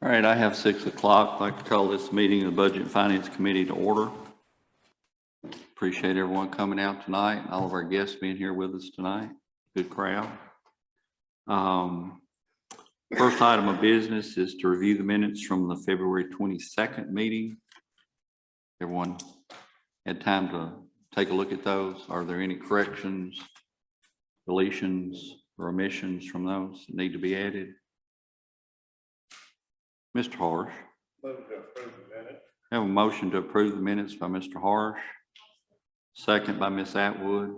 All right, I have 6 o'clock. I'd like to call this meeting of the Budget and Finance Committee to order. Appreciate everyone coming out tonight, and all of our guests being here with us tonight. Good crowd. First item of business is to review the minutes from the February 22nd meeting. Everyone had time to take a look at those. Are there any corrections, deletions, or omissions from those that need to be added? Mr. Harsh. Move to approve the minutes. Have a motion to approve the minutes by Mr. Harsh, second by Ms. Atwood.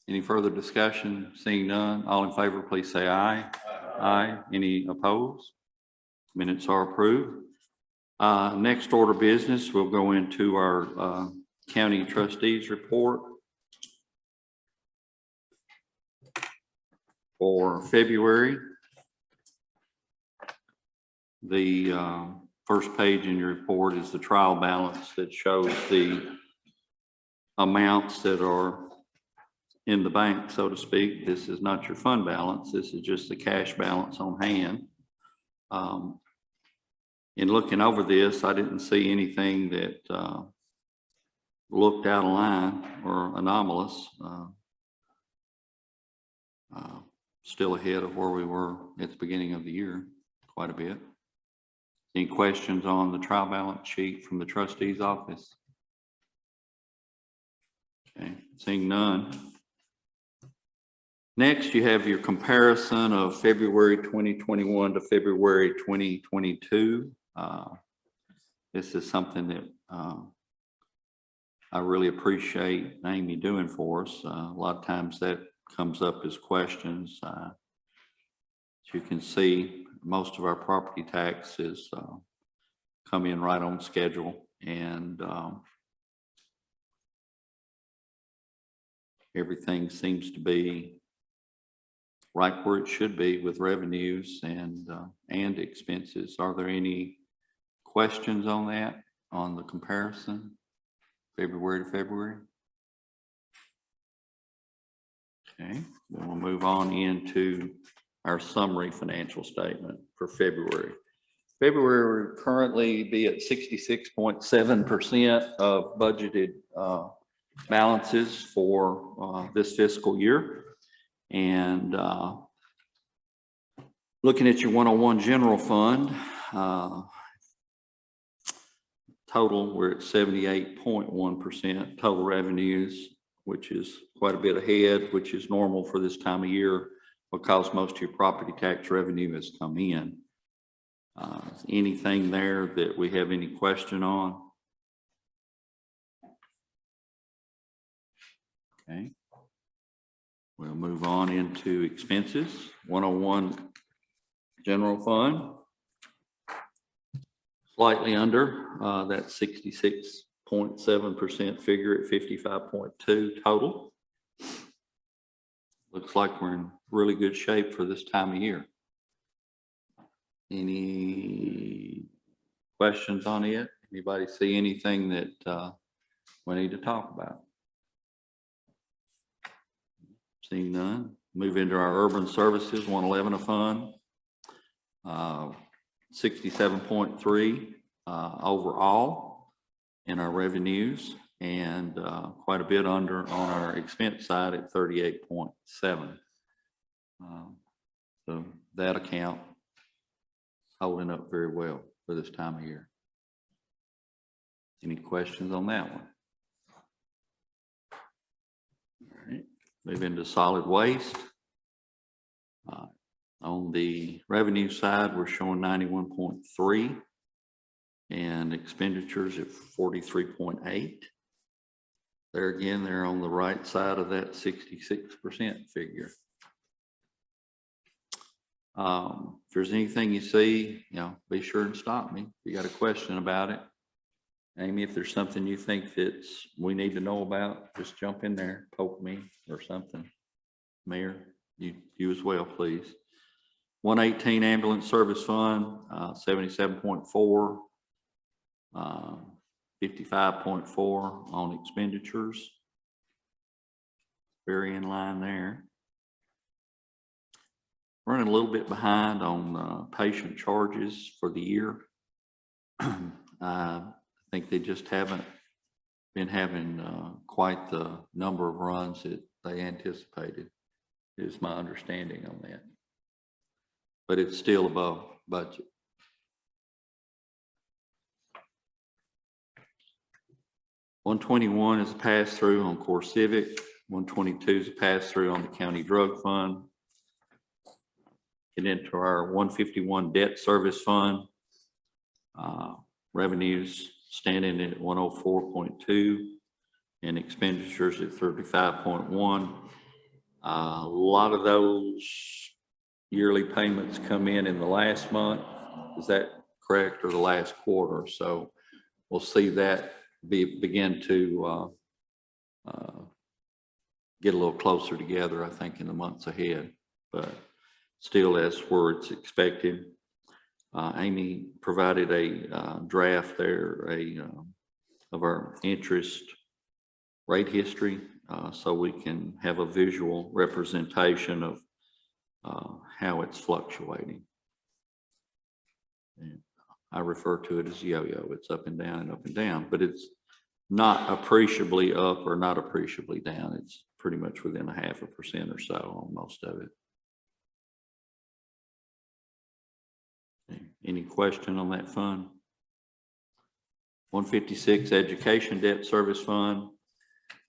Any further discussion? Seeing none, all in favor, please say aye. Aye. Any opposed? Minutes are approved. Next order of business, we'll go into our county trustees report for February. The first page in your report is the trial balance that shows the amounts that are in the bank, so to speak. This is not your fund balance. This is just the cash balance on hand. In looking over this, I didn't see anything that looked out of line or anomalous. Still ahead of where we were at the beginning of the year, quite a bit. Any questions on the trial balance sheet from the trustee's office? Okay, seeing none. Next, you have your comparison of February 2021 to February 2022. This is something that I really appreciate Amy doing for us. A lot of times that comes up as questions. As you can see, most of our property taxes come in right on schedule, and everything seems to be right where it should be with revenues and expenses. Are there any questions on that, on the comparison, February to February? Okay, then we'll move on into our summary financial statement for February. February will currently be at 66.7% of budgeted balances for this fiscal year. And looking at your 101 general fund, total, we're at 78.1% total revenues, which is quite a bit ahead, which is normal for this time of year, because most of your property tax revenue has come in. Anything there that we have any question on? Okay. We'll move on into expenses. 101 general fund, slightly under that 66.7% figure at 55.2 total. Looks like we're in really good shape for this time of year. Any questions on it? Anybody see anything that we need to talk about? Seeing none, move into our urban services, 111 a fund, 67.3 overall in our revenues, and quite a bit under on our expense side at 38.7. So that account holding up very well for this time of year. Any questions on that one? All right, move into solid waste. On the revenue side, we're showing 91.3 and expenditures at 43.8. There again, they're on the right side of that 66% figure. If there's anything you see, be sure and stop me. If you got a question about it, Amy, if there's something you think that we need to know about, just jump in there, poke me or something. Mayor, you as well, please. 118 ambulance service fund, 77.4, 55.4 on expenditures. Very in line there. running a little bit behind on patient charges for the year. I think they just haven't been having quite the number of runs that they anticipated, is my understanding on that. But it's still above budget. $121 is a pass-through on core civic. 122 is a pass-through on the county drug fund. Get into our 151 debt service fund. Revenues standing at 104.2 and expenditures at 35.1. A lot of those yearly payments come in the last month. Is that correct? Or the last quarter? So we'll see that begin to get a little closer together, I think, in the months ahead, but still that's where it's expected. Amy provided a draft there of our interest rate history, so we can have a visual representation of how it's fluctuating. And I refer to it as yo-yo. It's up and down, but it's not appreciably up or not appreciably down. It's pretty much within 0.5% or so on most of it. Any question on that fund? 156 education debt service fund.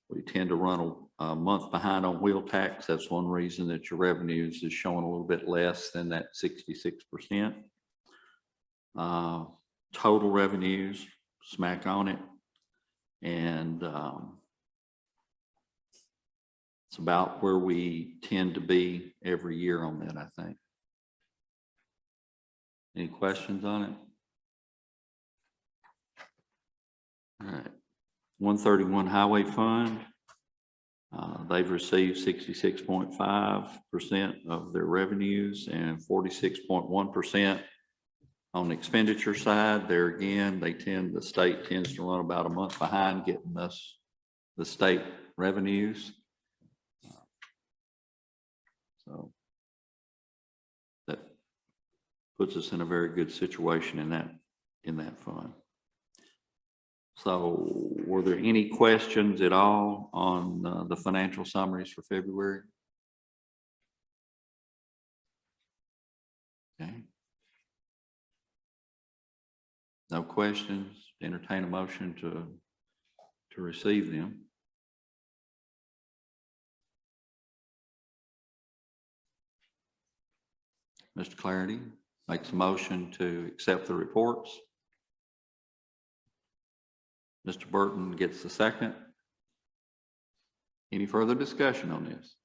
We tend to run a month behind on wheel tax. That's one reason that your revenues is showing a little bit less than that 66%. Total revenues, smack on it. And it's about where we tend to be every year on that, I think. Any questions on it? All right. 131 highway fund. They've received 66.5% of their revenues and 46.1% on the expenditure side. There again, the state tends to run about a month behind getting us the state revenues. So that puts us in a very good situation in that fund. So were there any questions at all on the financial summaries for February? Okay. No questions. Entertain a motion to receive them. Mr. Clarity makes a motion to accept the reports. Mr. Burton gets the second. Any further discussion on this?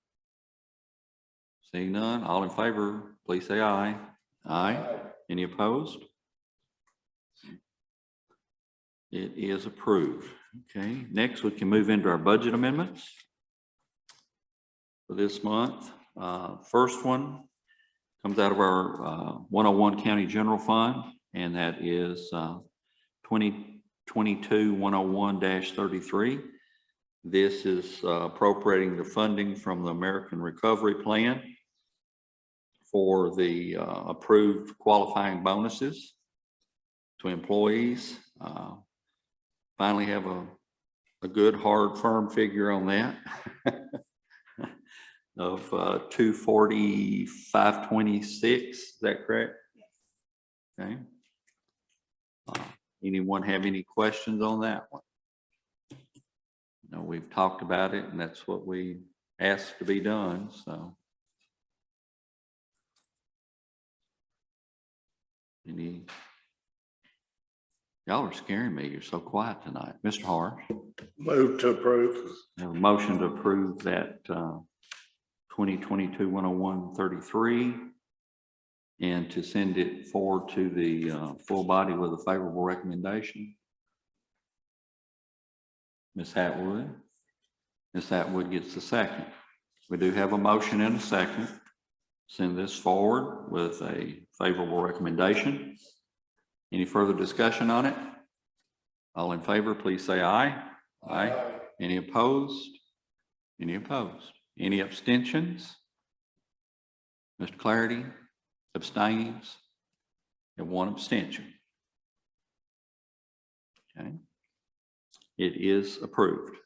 Seeing none, all in favor, please say aye. Aye. Any opposed? It is approved. Okay, next we can move into our budget amendments for this month. First one comes out of our 101 County General Fund, and that is 2022-101-33. This is appropriating the funding from the American Recovery Plan for the approved qualifying bonuses to employees. Finally have a good, hard, firm figure on that of 240,526. Is that correct? Okay. Anyone have any questions on that one? No, we've talked about it, and that's what we asked to be done. So, y'all are scaring me. You're so quiet tonight. Mr. Harsh. Move to approve. I have a motion to approve that 2022-101-33 and to send it forward to the full body with a favorable recommendation. Ms. Atwood. Ms. Atwood gets the second. We do have a motion and a second. Send this forward with a favorable recommendation. Any further discussion on it? All in favor, please say aye. Aye. Aye. Any opposed? Any opposed? Any abstentions? Mr. Clarity abstains, and one abstention. Okay. It is approved.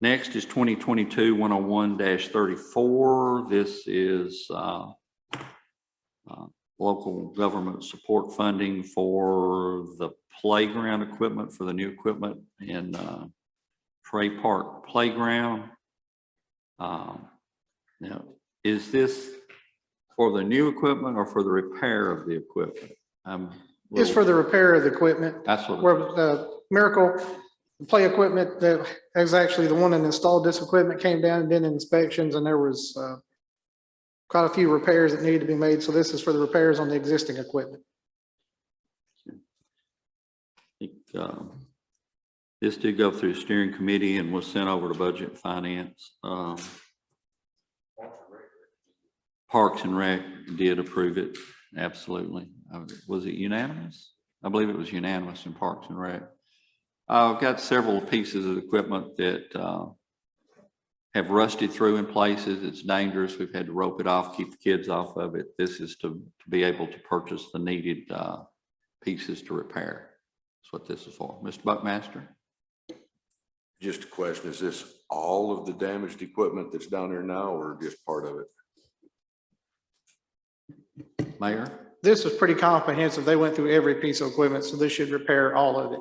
Next is 2022-101-34. This is local government support funding for the playground equipment, for the new equipment in Trey Park Playground. Now, is this for the new equipment or for the repair of the equipment? It's for the repair of the equipment. That's what. Where the Miracle Play equipment that is actually the one that installed this equipment came down and did inspections, and there was quite a few repairs that needed to be made. So this is for the repairs on the existing equipment. I think this did go through steering committee and was sent over to budget and finance. Parks and Rec did approve it. Absolutely. Was it unanimous? I believe it was unanimous in Parks and Rec. I've got several pieces of equipment that have rusted through in places. It's dangerous. We've had to rope it off, keep the kids off of it. This is to be able to purchase the needed pieces to repair. That's what this is for. Mr. Buckmaster? Just a question, is this all of the damaged equipment that's down there now or just part of it? Mayor? This was pretty comprehensive. They went through every piece of equipment, so this should repair all of it.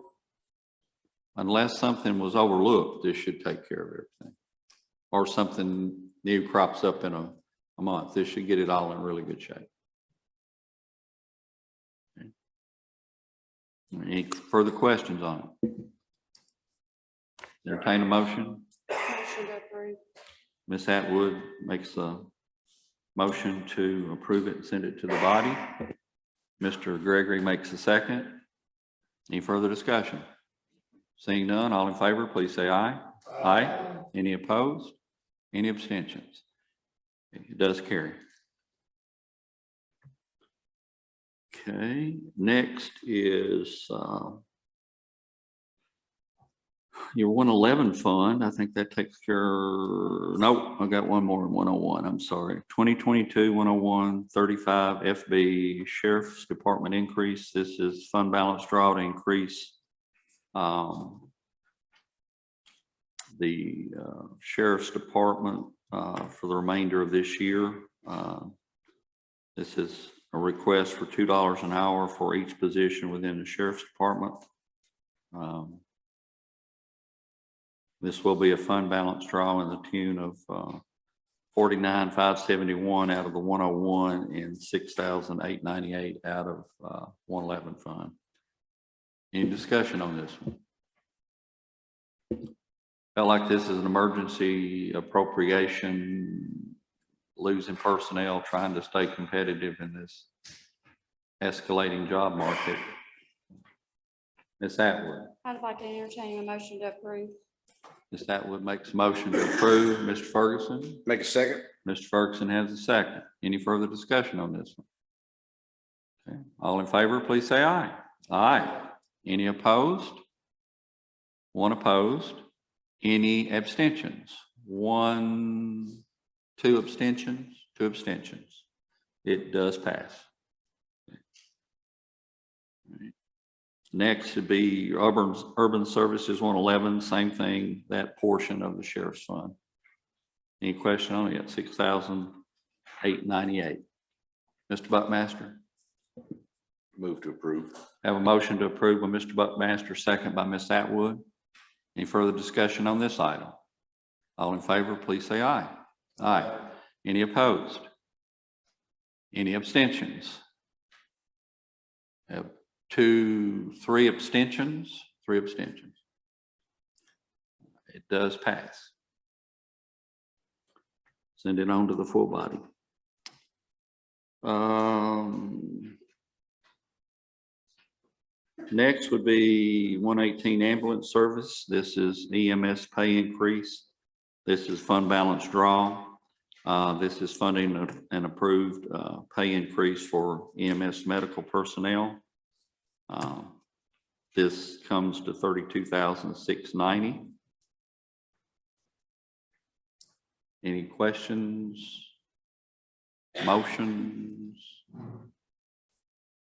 Unless something was overlooked, this should take care of everything. Or something new crops up in a month. This should get it all in really good shape. Okay. Any further questions on it? Entertain a motion. Motion to approve. Ms. Atwood makes a motion to approve it and send it to the body. Mr. Gregory makes a second. Any further discussion? Seeing none, all in favor, please say aye. Aye. Any opposed? Any abstentions? It does carry. Okay, next is your 111 fund. I think that takes care. Nope, I got one more in 101. I'm sorry. 2022-101-35 FB Sheriff's Department increase. This is fund balance draw to increase the Sheriff's Department for the remainder of this year. This is a request for $2 an hour for each position within the Sheriff's Department. This will be a fund balance draw in the tune of $49,571 out of the 101 and $6,898 out of 111 fund. Any discussion on this one? Felt like this is an emergency appropriation, losing personnel, trying to stay competitive in this escalating job market. Ms. Atwood. I'd like to entertain a motion to approve. Ms. Atwood makes a motion to approve. Mr. Ferguson? Make a second. Mr. Ferguson has a second. Any further discussion on this one? Okay. All in favor, please say aye. Aye. Any opposed? One opposed. Any abstentions? One, two abstentions, two abstentions. It does pass. Okay. Next would be urban services 111, same thing, that portion of the sheriff's fund. Any question on it? $6,898. Mr. Buckmaster? Move to approve. Have a motion to approve by Mr. Buckmaster, second by Ms. Atwood. Any further discussion on this item? All in favor, please say aye. Aye. Any opposed? Any abstentions? Have three abstentions. Three abstentions. It does pass. Send it on to the full body. Next would be 118 ambulance service. This is EMS pay increase. This is fund balance draw. This is funding an approved pay increase for EMS medical personnel. This comes to $32,690. Any questions Motions.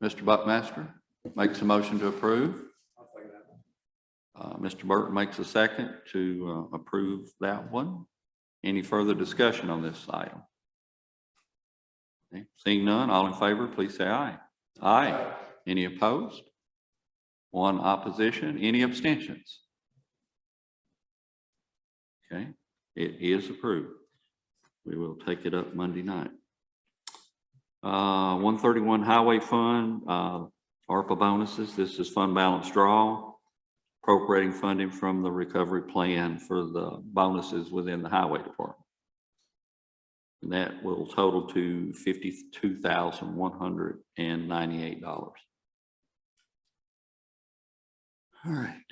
Mr. Buckmaster makes a motion to approve. Mr. Burton makes a second to approve that one. Any further discussion on this item? Okay, seeing none, all in favor, please say aye. Aye. Any opposed? One opposition. Any abstentions? Okay, it is approved. We will take it up Monday night. 131 Highway Fund, ARPA bonuses. This is fund balance draw, appropriating funding from the recovery plan for the bonuses within the highway department. And that will total to $52,198. All right.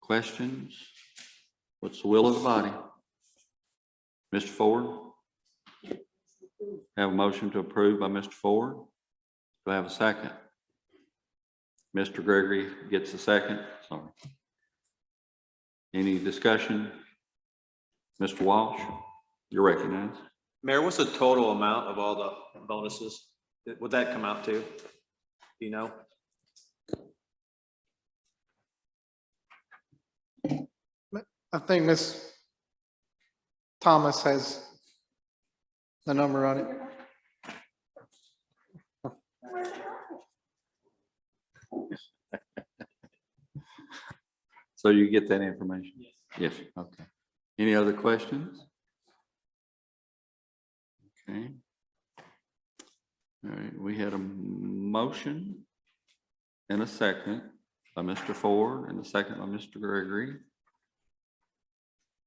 Questions? What's the will of the body? Mr. Ford? Have a motion to approve by Mr. Ford. Do I have a second? Mr. Gregory gets a second. Sorry. Any discussion? Mr. Walsh, you're recognized. Mayor, what's the total amount of all the bonuses? Would that come out to? Do you know? I think Ms. Thomas has the number on it. So you get that information? Yes. Okay. Any other questions? Okay. All right, we had a motion and a second by Mr. Ford and a second by Mr. Gregory.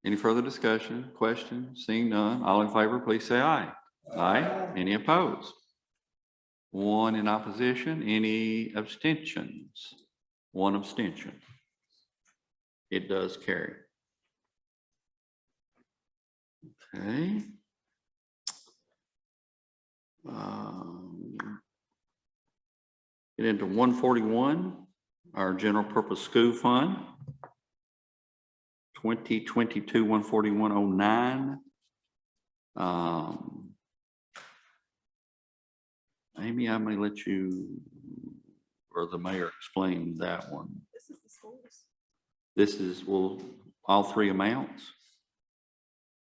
Any further discussion, questions? Seeing none, all in favor, please say aye. Aye. Any opposed? One in opposition. Any abstentions? One abstention. It does carry. Okay. Get into 141, our general purpose school fund. 2022-14109. Amy, I may let you or the mayor explain that one. This is the schools. This is, well, all three amounts?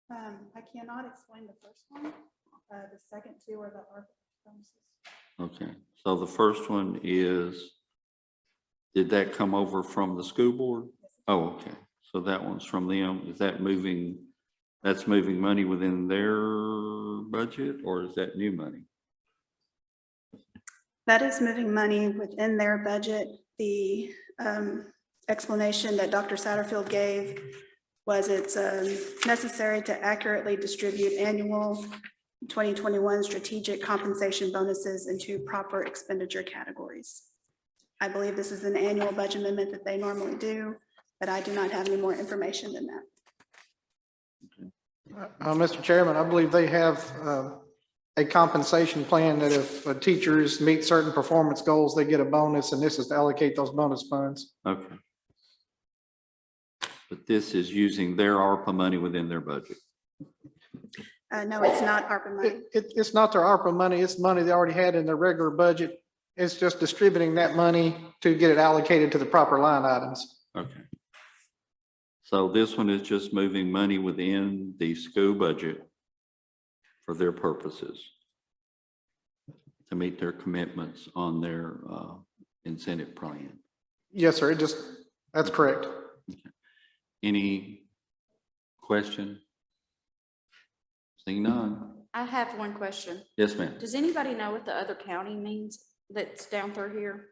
I cannot explain the first one. The second two are the ARPA bonuses. Okay, so the first one is, did that come over from the school board? Oh, okay, so that one's from them. Is that moving, that's moving money within their budget, or is that new money? That is moving money within their budget. The explanation that Dr. Satterfield gave was it's necessary to accurately distribute annual 2021 strategic compensation bonuses into proper expenditure categories. I believe this is an annual budget amendment that they normally do, but I do not have any more information than that. Mr. Chairman, I believe they have a compensation plan that if teachers meet certain performance goals, they get a bonus, and this is to allocate those bonus funds. Okay. But this is using their ARPA money within their budget. No, it's not ARPA money. It's not their ARPA money, it's money they already had in their regular budget. It's just distributing that money to get it allocated to the proper line items. Okay. So this one is just moving money within the school budget for their purposes to meet their commitments on their incentive plan. Yes, sir, that's correct. Okay. Any question? Seeing none. I have one question. Yes, ma'am. Does anybody know what the other county means that's down through here?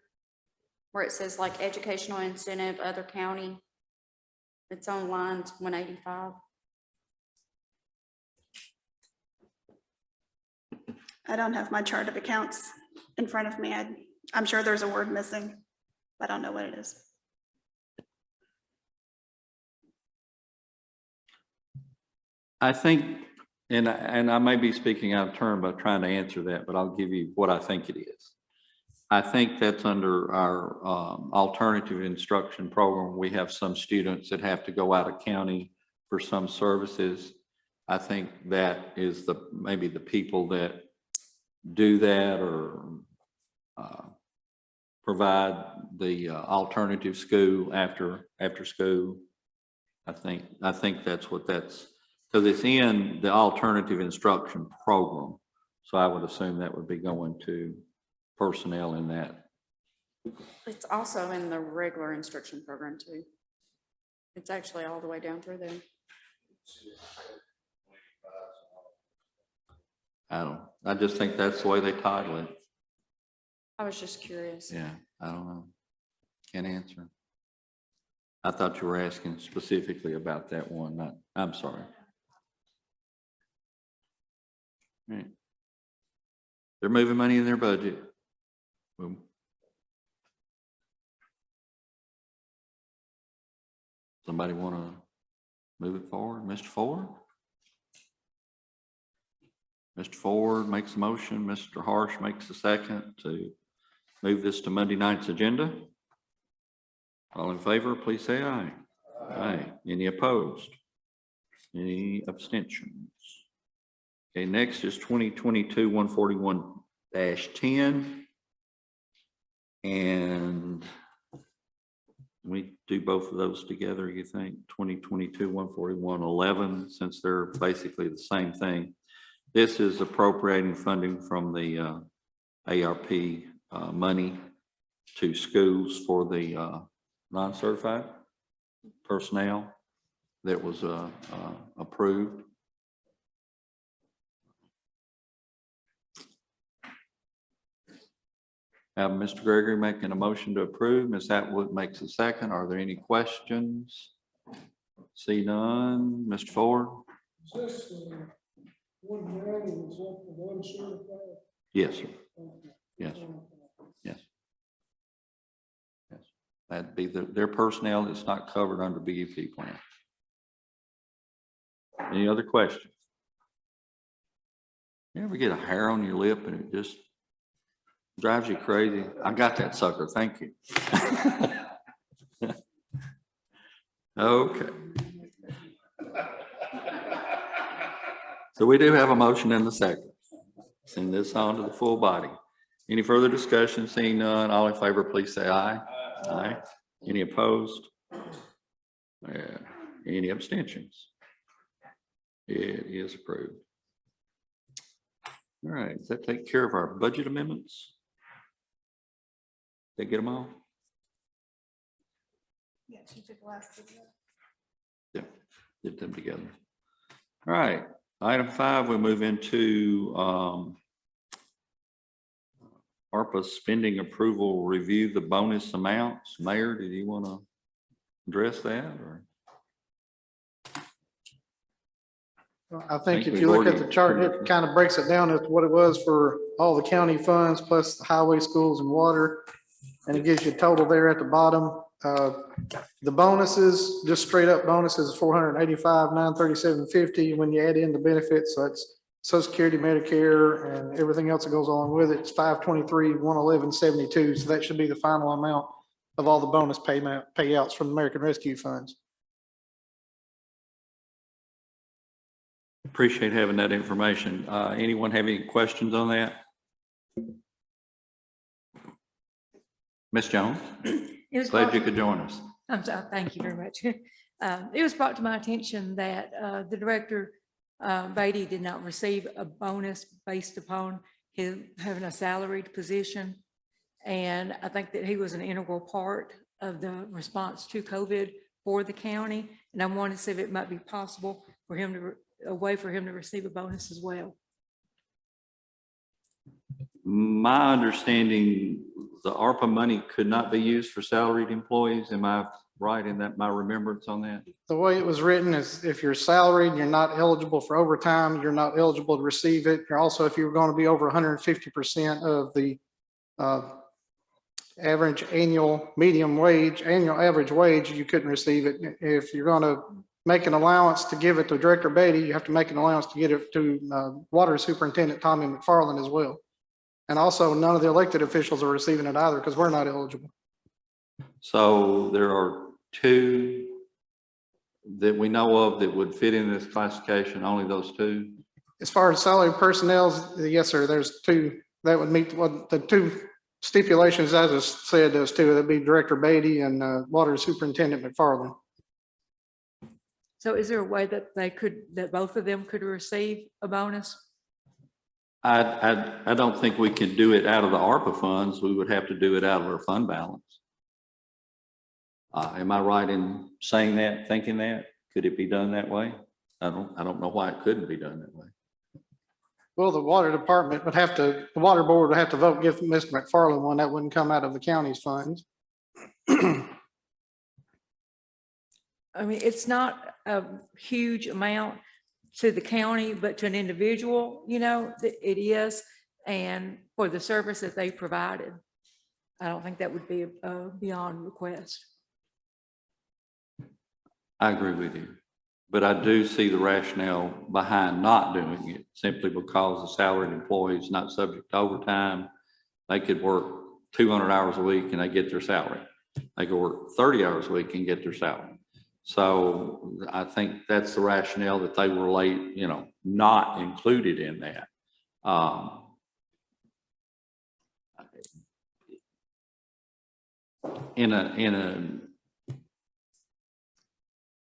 Where it says like educational incentive, other county? It's on lines 185. I don't have my chart of accounts in front of me. I'm sure there's a word missing. I don't know what it is. I think, and I may be speaking out of turn by trying to answer that, but I'll give you what I think it is. I think that's under our alternative instruction program. We have some students that have to go out of county for some services. I think that is maybe the people that do that or provide the alternative school after school. I think that's what that's, because it's in the alternative instruction program. So I would assume that would be going to personnel in that. It's also in the regular instruction program too. It's actually all the way down through there. I just think that's the way they title it. I was just curious. Yeah, I don't know. Can't answer. I thought you were asking specifically about that one. I'm sorry. Right. They're moving money in their budget. Boom. Somebody want to move it forward? Mr. Ford? Mr. Ford makes a motion. Mr. Harsh makes a second to move this to Monday night's agenda. All in favor, please say aye. Aye. Any opposed? Any abstentions? Okay, next is 2022-141-10. And we do both of those together, you think? 2022-141-11, since they're basically the same thing. This is appropriating funding from the ARP money to schools for the non-certified personnel that was approved. Have Mr. Gregory making a motion to approve. Ms. Atwood makes a second. Are there any questions? See none. Mr. Ford? Is this one county was up to one certified? Yes, sir. Yes. Yes. Yes. That'd be their personnel that's not covered under BUP plan. Any other questions? You ever get a hair on your lip and it just drives you crazy? I got that sucker. Thank you. Okay. So we do have a motion and a second. Send this on to the full body. Any further discussion? Seeing none, all in favor, please say aye. Aye. Any opposed? Any abstentions? It is approved. All right, does that take care of our budget amendments? Did they get them all? Yeah, she took the last two. Yeah, did them together. All right, item 5, we move into ARPA spending approval, review the bonus amounts. Mayor, did you want to address that or? I think if we've you look at already the chart, approved it it. kind of breaks it down as what it was for all the county funds plus the highway, schools and water. And it gives you a total there at the bottom. The bonuses, just straight up bonuses, 485,937.50. When you add in the benefits, so that's Social Security, Medicare, and everything else that goes along with it, it's 523,111.72. So that should be the final amount of all the bonus payouts from the American Rescue Funds. Appreciate having that information. Anyone have any questions on that? Ms. Jones, glad you could join us. I'm sorry, thank you very much. It was brought to my attention that the director, Beatty, did not receive a bonus based upon his having a salaried position. And I think that he was an integral part of the response to COVID for the county. And I wanted to see if it might be possible for him to, a way for him to receive a bonus as well. My understanding, the ARPA money could not be used for salaried employees. Am I right in that, my remembrance on that? The way it was written is if you're salaried, you're not eligible for overtime, you're not eligible to receive it. You're also, if you're going to be over 150% of the average annual medium wage, annual average wage, you couldn't receive it. If you're going to make an allowance to give it to Director Beatty, you have to make an allowance to get it to Water Superintendent Tommy McFarland as well. And also none of the elected officials are receiving it either because we're not eligible. So there are two that we know of that would fit in this classification, only those two? As far as salary personnel, yes, sir, there's two that would meet what the two stipulations, as I said, those two, that'd be Director Beatty and Water Superintendent McFarland. So is there a way that that both of them could receive a bonus? I don't think we can do it out of the ARPA funds. We would have to do it out of our fund balance. Am I right in saying that, thinking that? Could it be done that way? I don't know why it couldn't be done that way. Well, the water department would have to, the water board would have to vote, give Mr. McFarland one. That wouldn't come out of the county's funds. I mean, it's not a huge amount to the county, but to an individual, you know, it is. And for the service that they provided, I don't think that would be beyond request. I agree with you, but I do see the rationale behind not doing it simply because the salaried employee is not subject to overtime. They could work 200 hours a week and they get their salary. They could work 30 hours a week and get their salary. So I think that's the rationale that they were late, you know, not included in that. In a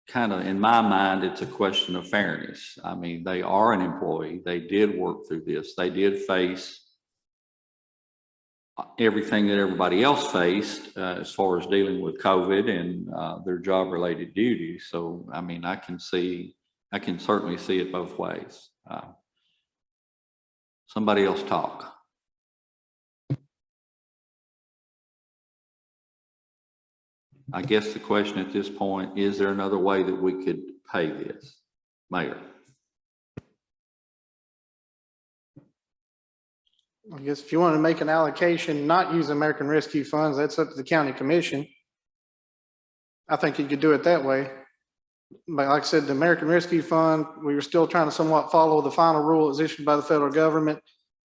kind of, in my mind, it's a question of fairness. I mean, they are an employee. They did work through this. They did face everything that everybody else faced as far as dealing with COVID and their job related duties. So, I mean, I can certainly see it both ways. Somebody else talk. I guess the question at this point, is there another way that we could pay this, Mayor? I guess if you want to make an allocation, not use American Rescue Funds, that's up to the county commission. I think you could do it that way. But like I said, the American Rescue Fund, we were still trying to somewhat follow the final rule that was issued by the federal government.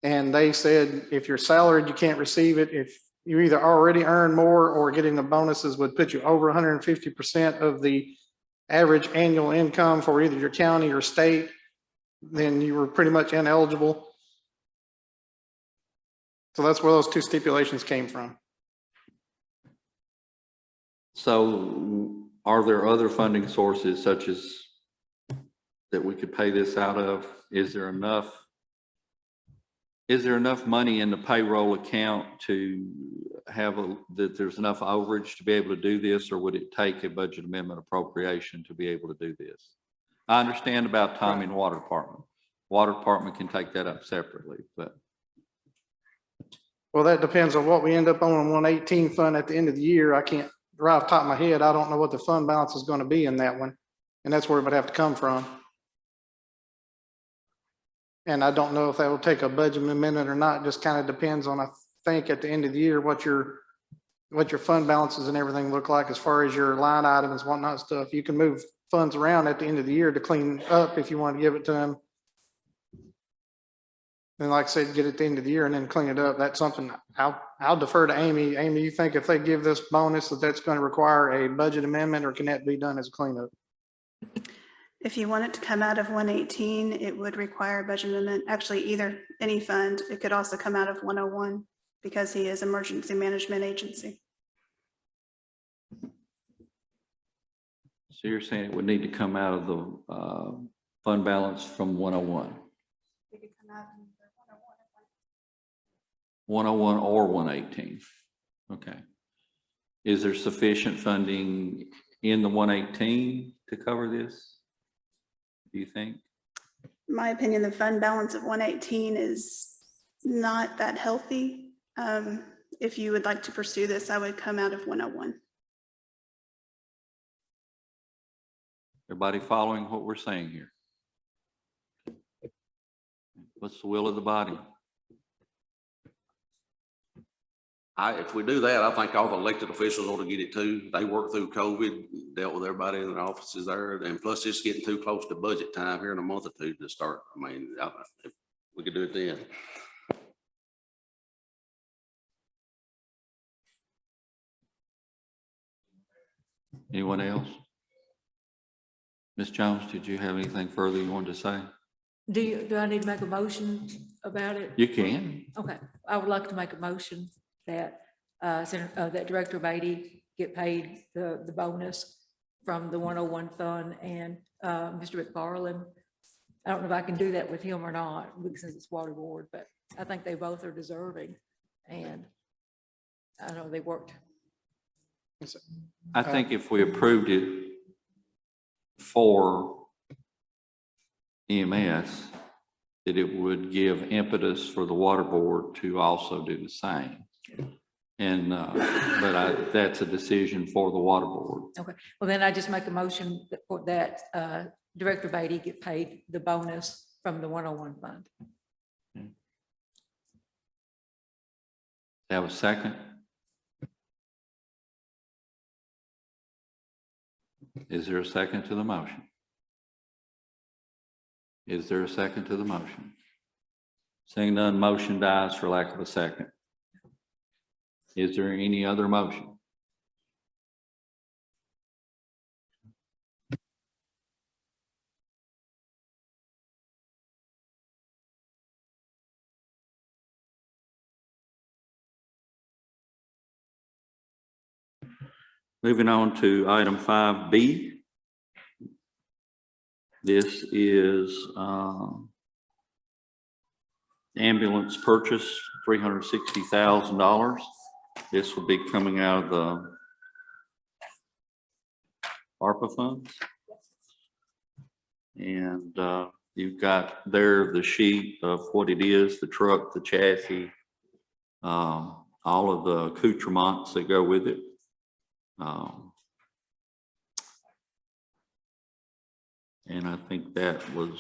And they said, if you're salaried, you can't receive it. If you either already earn more or getting the bonuses would put you over 150% of the average annual income for either your county or state, then you were pretty much ineligible. So that's where those two stipulations came from. So are there other funding sources such as that we could pay this out of? Is there enough money in the payroll account to have that there's enough overage to be able to do this, or would it take a budget amendment appropriation to be able to do this? I understand about Tommy and Water Department. Water Department can take that up separately, but. Well, that depends on what we end up on 118 fund at the end of the year. I can't, right off the top of my head, I don't know what the fund balance is going to be in that one. And that's where it would have to come from. And I don't know if that will take a budget amendment or not. Just kind of depends on, I think at the end of the year, what your fund balances and everything look like as far as your line items, whatnot stuff. You can move funds around at the end of the year to clean up if you want to give it to them. And like I said, get it at the end of the year and then clean it up. That's something I'll defer to Amy. Amy, you think if they give this bonus that's going to require a budget amendment, or can that be done as a cleanup? If you want it to come out of 118, it would require a budget amendment, actually either any fund. It could also come out of 101 because he is emergency management agency. So you're saying it would need to come out of the fund balance from 101? It could come out of 101 or 118. Okay. Is there sufficient funding in the 118 to cover this? Do you think? In my opinion, the fund balance of 118 is not that healthy. If you would like to pursue this, I would come out of 101. Everybody following what we're saying here? What's the will of the body? If we do that, I think all the elected officials ought to get it too. They worked through COVID, dealt with everybody in their offices there. And plus it's getting too close to budget time here in a month or two to start. I mean, if we could do it then. Anyone else? Ms. Jones, did you have anything further you wanted to say? Do I need to make a motion about it? You can. Okay, I would like to make a motion that, that Director Beatty get paid the bonus from the 101 fund and, Mr. McFarland. I don't know if I can do that with him or not, because it's water board, but I think they both are deserving. And I know they worked. I think if we approved it for EMS, that it would give impetus for the water board to also do the same. And, that's a decision for the water board. Okay, well, then I just make a motion that Director Beatty get paid the bonus from the 101 fund. Have a second? Is there a second to the motion? Is there a second to the motion? Seeing none, motion dies for lack of a second. Is there any other motion? Moving on to item 5B. This is ambulance purchase, $360,000. This will be coming out of the ARPA funds. And you've got there the sheet of what it is, the truck, the chassis, all of the accoutrements that go with it. And I think that was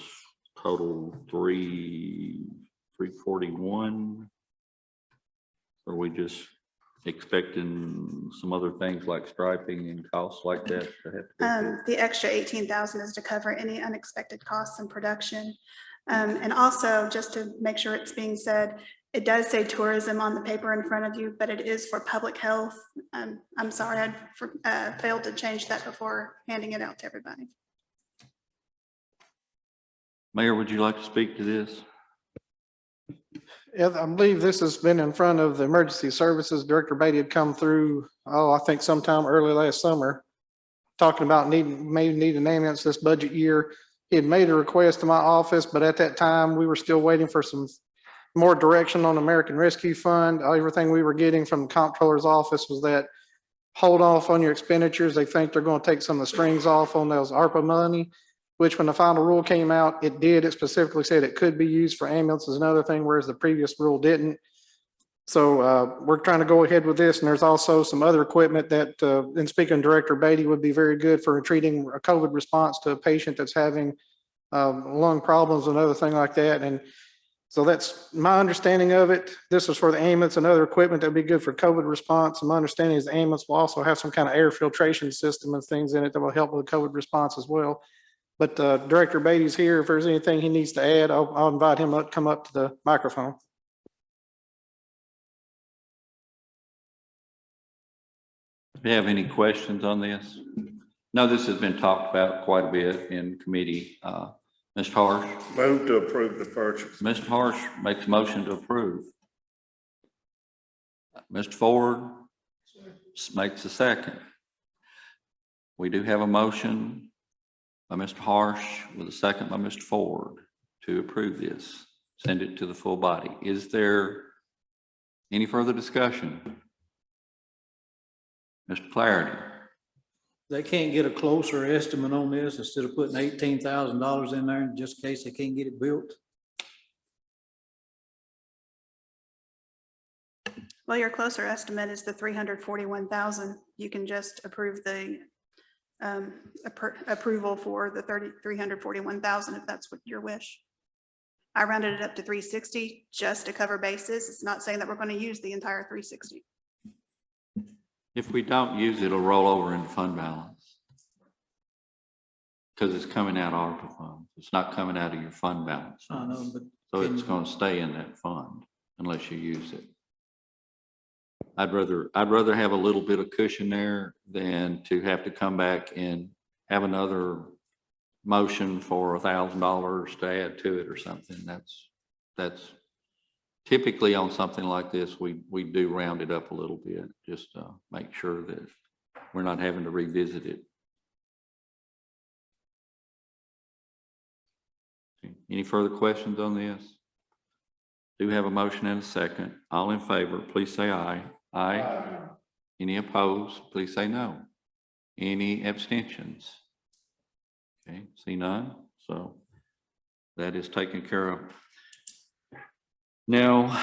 total 341. Are we just expecting some other things like striping and costs like that to have to go through? The extra 18,000 is to cover any unexpected costs in production. And also, just to make sure it's being said, it does say tourism on the paper in front of you, but it is for public health. I'm sorry, I failed to change that before handing it out to everybody. Mayor, would you like to speak to this? Yeah, I believe this has been in front of the Emergency Services. Director Beatty had come through, I think sometime early last summer, talking about maybe needing an ambulance this budget year. He had made a request to my office, but at that time, we were still waiting for some more direction on American Rescue Fund. Everything we were getting from the comptroller's office was that hold off on your expenditures. They think they're going to take some of the strings off on those ARPA money, which when the final rule came out, it did. It specifically said it could be used for ambulances and other thing, whereas the previous rule didn't. So we're trying to go ahead with this. And there's also some other equipment that, in speaking to Director Beatty, would be very good for treating a COVID response to a patient that's having lung problems and other thing like that. And so that's my understanding of it. This is for the ambulance and other equipment that would be good for COVID response. And my understanding is the ambulance will also have some kind of air filtration system and things in it that will help with the COVID response as well. But Director Beatty's here. If there's anything he needs to add, I'll invite him up to come up to the microphone. Do you have any questions on this? No, this has been talked about quite a bit in committee. Mr. Harsh? Move to approve the purchase. Mr. Harsh makes a motion to approve. Mr. Ford makes a second. We do have a motion by Mr. Harsh with a second by Mr. Ford to approve this. Send it to the full body. Is there any further discussion? Mr. Clarity? They can't get a closer estimate on this instead of putting $18,000 in there just in case they can't get it built. Well, your closer estimate is the 341,000. You can just approve the approval for the 341,000 if that's what your wish. I rounded it up to 360 just to cover bases. It's not saying that we're going to use the entire 360. If we don't use it, it'll roll over into fund balance. Because it's coming out of ARPA funds. It's not coming out of your fund balance. I know, but So it's going to stay in that fund unless you use it. I'd rather have a little bit of cushion there than to have to come back and have another motion for $1,000 to add to it or something. That's typically on something like this, we do round it up a little bit, just to make sure that we're not having to revisit it. Any further questions on this? Do have a motion and a second. All in favor, please say aye. Aye. Any opposed, please say no. Any abstentions? Okay, see none. So that is taken care of. Now,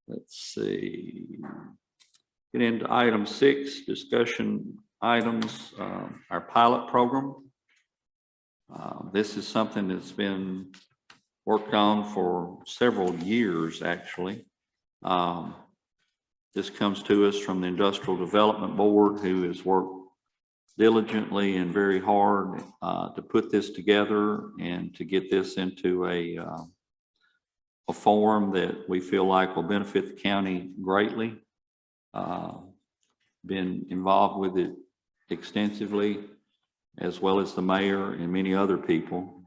let's see. Get into item 6, discussion items, our pilot program. This is something that's been worked on for several years, actually. This comes to us from the Industrial Development Board, who has worked diligently and very hard to put this together and to get this into a form that we feel like will benefit the county greatly. Been involved with it extensively, as well as the mayor and many other people,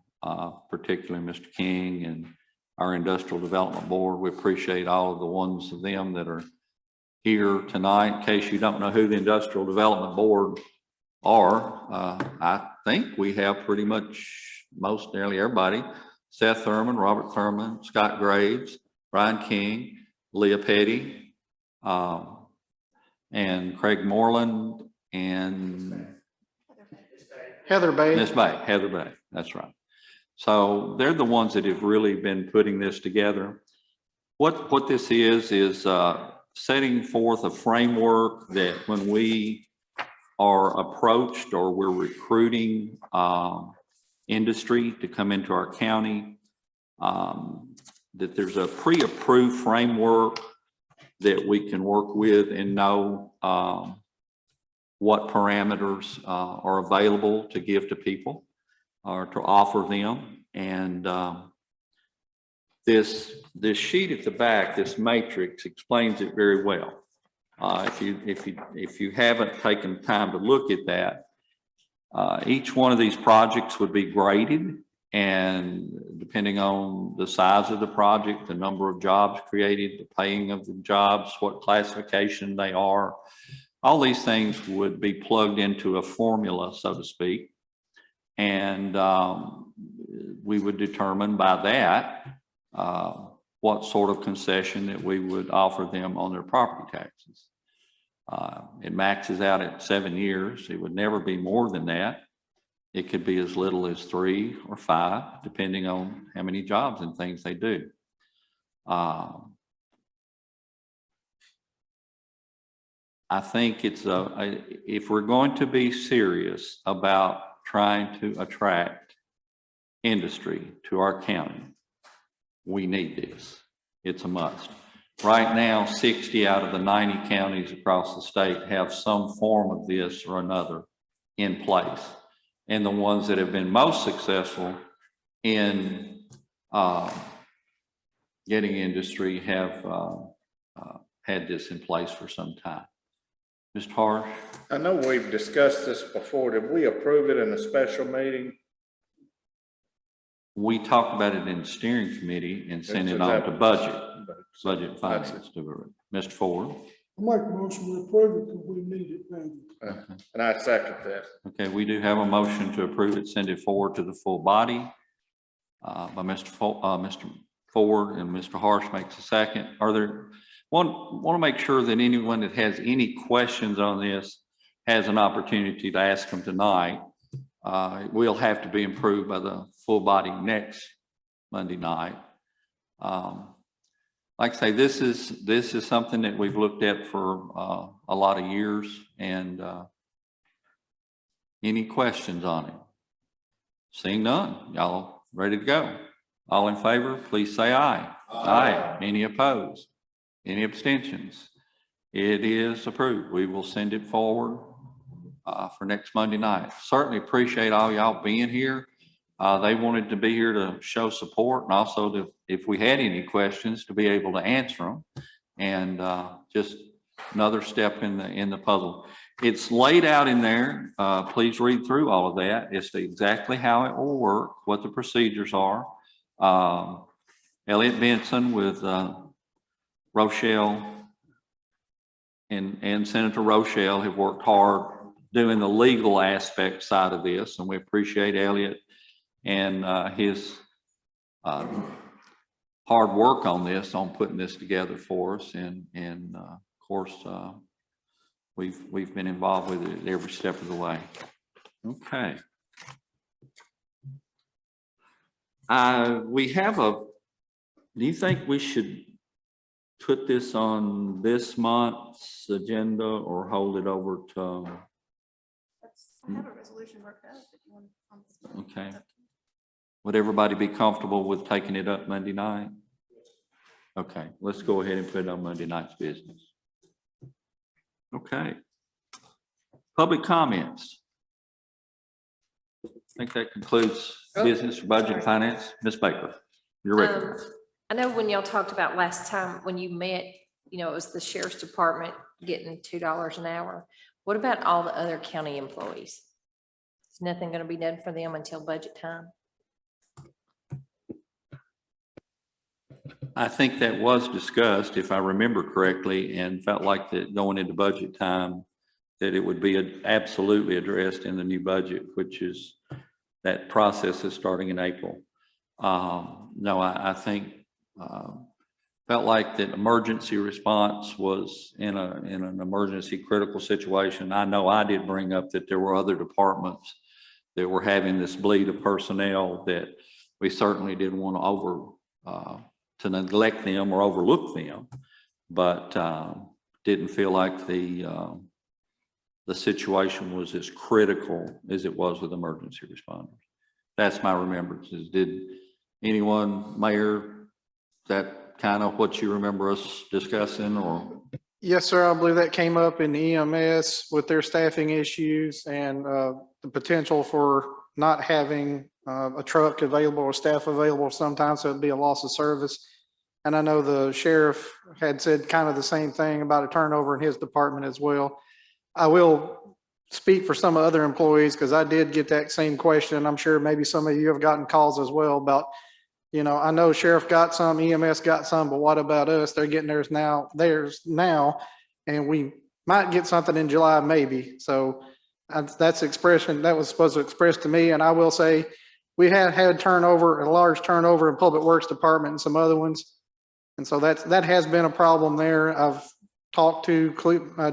particularly Mr. King and our Industrial Development Board. We appreciate all of the ones of them that are here tonight. In case you don't know who the Industrial Development Board are, I think we have pretty much most nearly everybody. Seth Thurman, Robert Thurman, Scott Graves, Brian King, Leah Petty, and Craig Moreland, and Heather Bay. Miss Bay, Heather Bay, that's right. So they're the ones that have really been putting this together. What this is setting forth a framework that when we are approached or we're recruiting industry to come into our county, that there's a pre-approved framework that we can work with and know what parameters are available to give to people or to offer them. And this sheet at the back, this matrix, explains it very well. If you haven't taken time to look at that, each one of these projects would be graded, and depending on the size of the project, the number of jobs created, the paying of the jobs, what classification they are, all these things would be plugged into a formula, so to speak. And we would determine by that what sort of concession that we would offer them on their property taxes. It maxes out at 7 years. It would never be more than that. It could be as little as 3 or 5, depending on how many jobs and things they do. I think it's if we're going to be serious about trying to attract industry to our county, we need this. It's a must. Right now, 60 out of the 90 counties across the state have some form of this or another in place. And the ones that have been most successful in getting industry have had this in place for some time. Mr. Harsh? I know we've discussed this before. Did we approve it in a special meeting? We talked about it in the steering committee and sent it on to budget and finance. Mr. Ford? I make a motion to approve it because we need it now. And I second that. Okay, we do have a motion to approve it, send it forward to the full body by Mr. Ford, and Mr. Harsh makes a second. Are there, want to make sure that anyone that has any questions on this has an opportunity to ask them tonight. It will have to be approved by the full body next Monday night. Like I say, this is something that we've looked at for a lot of years. And any questions on it? Seeing none, y'all ready to go? All in favor, please say aye. Aye. Any opposed? Any abstentions? It is approved. We will send it forward for next Monday night. Certainly appreciate all y'all being here. They wanted to be here to show support, and also to, if we had any questions, to be able to answer them. And just another step in the puzzle. it's laid out in there. Please read through all of that. It's exactly how it will work, what the procedures are. Elliot Benson with Rochelle and Senator Rochelle have worked hard doing the legal aspect side of this, and we appreciate Elliot and his hard work on this, on putting this together for us. And of course, we've been involved with it every step of the way. Okay. We have do you think we should put this on this month's agenda or hold it over to? I have a resolution worked out. If you want on this one. Okay. Would everybody be comfortable with taking it up Monday night? Okay, let's go ahead and put it on Monday night's business. Okay. Public comments. I think that concludes business, budget, and finance. Ms. Baker, you're ready. I know when y'all talked about last time when you met, it was the sheriff's department getting $2 an hour. What about all the other county employees? Is nothing going to be done for them until budget time? I think that was discussed, if I remember correctly, and felt like that going into budget time, that it would be absolutely addressed in the new budget, which is that process is starting in April. No, I think felt like that emergency response was in an emergency critical situation. I know I did bring up that there were other departments that were having this bleed of personnel that we certainly didn't want to neglect them or overlook them, but didn't feel like the situation was as critical as it was with emergency responders. That's my remembrances. Did anyone, Mayor, that kind of what you remember us discussing, or? Yes, sir. I believe that came up in the EMS with their staffing issues and the potential for not having a truck available or staff available sometimes, so it'd be a loss of service. And I know the sheriff had said kind of the same thing about a turnover in his department as well. I will speak for some other employees because I did get that same question. I'm sure maybe some of you have gotten calls as well about, I know sheriff got some, EMS got some, but what about us? They're getting theirs now, and we might get something in July, maybe. So that's expression that was supposed to express to me. And I will say we had turnover, a large turnover in Public Works Department and some other ones. And so that has been a problem there. I've talked to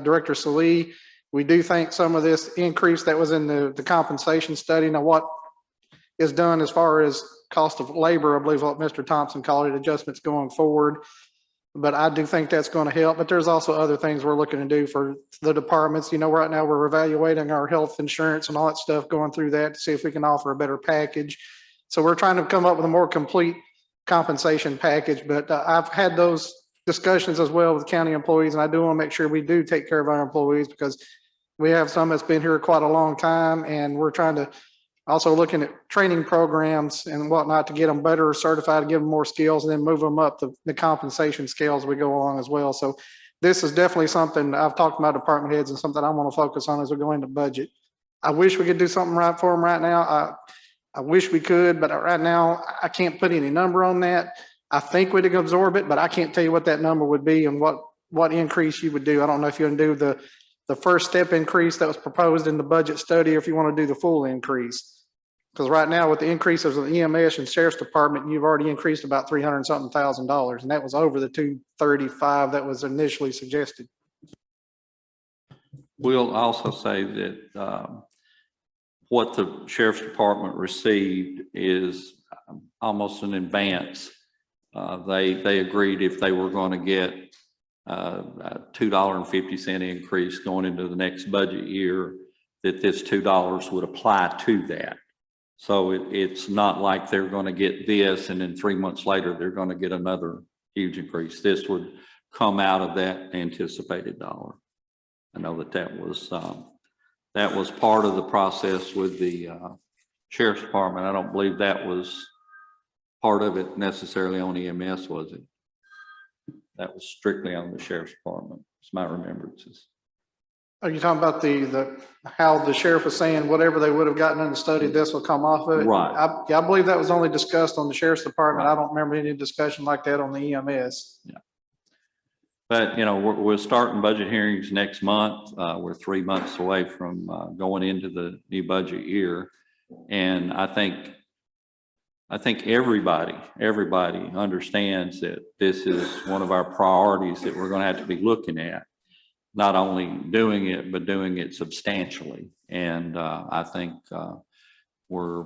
Director Salee. We do think some of this increase that was in the compensation study. Now, what is done as far as cost of labor, I believe what Mr. Thompson called it, adjustments going forward. But I do think that's going to help. But there's also other things we're looking to do for the departments. Right now we're evaluating our health insurance and all that stuff, going through that to see if we can offer a better package. So we're trying to come up with a more complete compensation package. But I've had those discussions as well with county employees, and I do want to make sure we do take care of our employees because we have some that's been here quite a long time, and we're trying to also looking at training programs and whatnot to get them better certified, to give them more skills, and then move them up the compensation scales as we go along as well. So this is definitely something I've talked to my department heads and something I want to focus on as we go into budget. I wish we could do something right for them right now. I wish we could, but right now I can't put any number on that. I think we can absorb it, but I can't tell you what that number would be and what increase you would do. I don't know if you're going to do the first step increase that was proposed in the budget study, or if you want to do the full increase. Because right now with the increases of the EMS and Sheriff's Department, you've already increased about $300-something thousand, and that was over the 235 that was initially suggested. We'll also say that what the Sheriff's Department received is almost an advance. They agreed if they were going to get a $2.50 increase going into the next budget year, that this $2 would apply to that. So it's not like they're going to get this and then 3 months later they're going to get another huge increase. This would come out of that anticipated dollar. I know that was part of the process with the Sheriff's Department. I don't believe that was part of it necessarily on EMS, was it? That was strictly on the Sheriff's Department. It's my remembrances. Are you talking about how the sheriff was saying whatever they would have gotten in the study, this will come off of it? Right. I believe that was only discussed on the sheriff's department. Right. I don't remember any discussion like that on the E EMS. But, we're starting budget hearings next month. We're 3 months away from going into the new budget year. And I think everybody understands that this is one of our priorities that we're going to have to be looking at. Not only doing it, but doing it substantially. And I think we're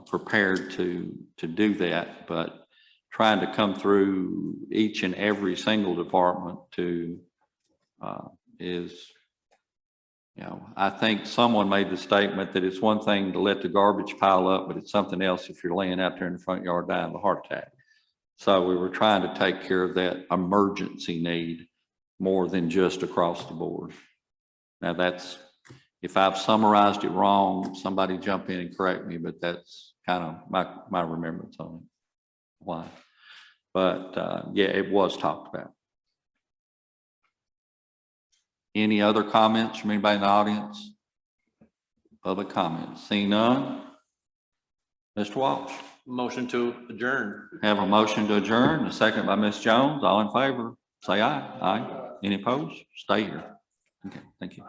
prepared to do that, but trying to come through each and every single department I think someone made the statement that it's one thing to let the garbage pile up, but it's something else if you're laying out there in the front yard dying of a heart attack. So we were trying to take care of that emergency need more than just across the board. Now if I've summarized it wrong, somebody jump in and correct me, but that's kind of my remembrance on it. Why? But yeah, it was talked about. Any other comments from anybody in the audience? Public comments? Seeing none? Mr. Walsh? Motion to adjourn. Have a motion to adjourn, a second by Ms. Jones. All in favor, say aye. Aye. Any opposed? Stay here. Okay, thank you.